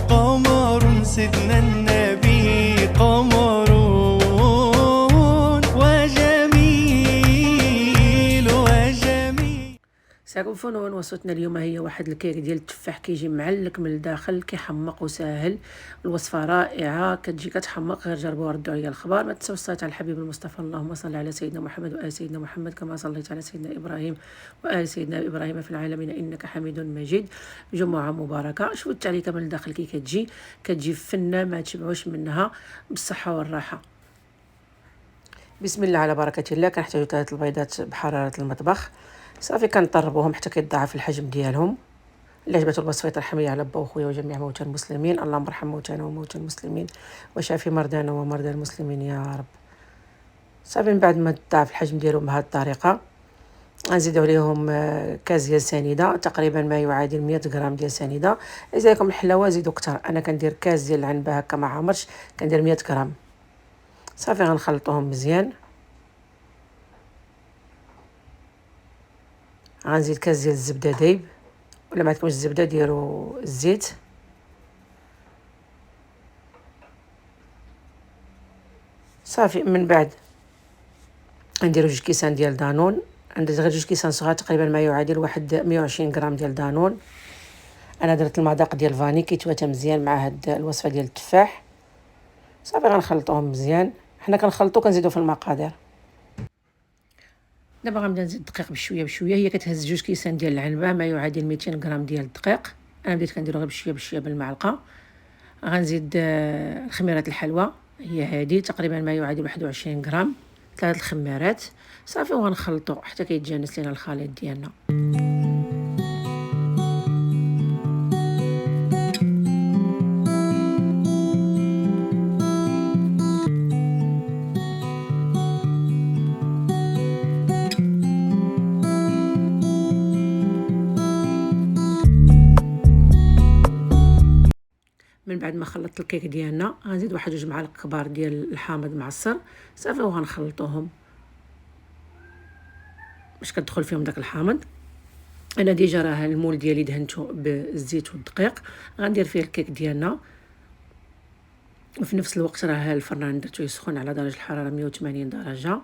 قمر سيدنا النبي قمر وجميل وجميل. ساكم فنون. وصفتنا اليوم هي واحد الكيك ديال التفاح كيجي معلك من الداخل، كيحمق وساهل. الوصفه رائعه، كتجي كتحمق. غير جربوها ردوا عليا الخبر. ما تنساوش الصلاه على الحبيب المصطفى. اللهم صل على سيدنا محمد وآل سيدنا محمد كما صليت على سيدنا ابراهيم وآل سيدنا ابراهيم في العالمين انك حميد مجيد. جمعه مباركه. شوفوا التعليقه من الداخل كي كتجي فنه ما تشبعوش منها، بالصحه والراحه. بسم الله على بركه الله. كنحتاجو 3 البيضات بحراره المطبخ. صافي كنطربوهم حتى كيتضاعف الحجم ديالهم. اللي عجبته الوصفه يطرحها لي على با وخويا وجميع موتى المسلمين. اللهم ارحم موتانا وموتى المسلمين وشافي مرضانا ومرضى المسلمين يا رب. صافي من بعد ما تضاعف الحجم ديالهم بهذه الطريقه غنزيدو عليهم كاس ديال سنيده، تقريبا ما يعادل 100 غرام ديال سنيده. اذا لكم الحلاوه زيدوا كثر، انا كندير كاس ديال العنبه هكا ما عامرش، كندير 100 غرام. صافي غنخلطوهم مزيان. غنزيد كاس ديال الزبده دايب، ولا ما عندكمش الزبده ديروا الزيت. صافي من بعد نديرو 2 كيسان ديال دانون. عندي غير 2 كيسان صغار، تقريبا ما يعادل واحد 120 غرام ديال دانون. انا درت المذاق ديال فاني كيتواتى مزيان مع هاد الوصفه ديال التفاح. صافي غنخلطوهم مزيان. حنا كنخلطو كنزيدو في المقادير. دابا غنبدا نزيد الدقيق بشويه بشويه. هي كتهز 2 كيسان ديال العنبه ما يعادل 200 غرام ديال الدقيق. انا بديت كنديرو غير بشويه بشويه بالمعلقه. غنزيد خميره الحلوى، هي هذه تقريبا ما يعادل 21 غرام، 3 الخميرات. صافي وغنخلطو حتى كيتجانس لينا الخليط ديالنا. من بعد ما خلطت الكيك ديالنا غنزيد واحد 2 معالق كبار ديال الحامض معصر. صافي وغنخلطوهم باش كتدخل فيهم داك الحامض. انا ديجا راه المول ديالي دهنته بالزيت والدقيق. غندير فيه الكيك ديالنا، وفي نفس الوقت راه الفران درتو يسخن على درجه الحراره 180 درجه.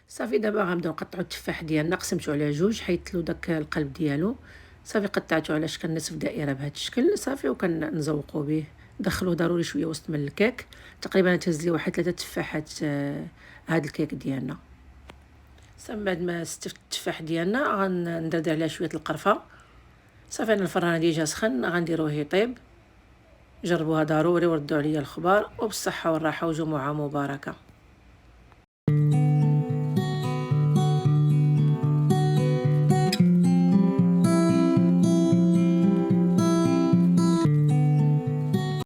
صافي دابا غنبداو نقطعوا التفاح ديالنا. قسمته على 2، حيدت له داك القلب ديالو. صافي قطعته على شكل نصف دائره بهذا الشكل. صافي وكنزوقوا به. دخلوه ضروري شويه وسط من الكيك. تقريبا تهز لي واحد 3 تفاحات هذا الكيك ديالنا. صافي بعد ما استفت التفاح ديالنا غندير عليه شويه القرفه. صافي انا الفران ديجا سخن، غنديروه يطيب. جربوها ضروري وردوا عليا الخبر، وبالصحه والراحه وجمعه مباركه.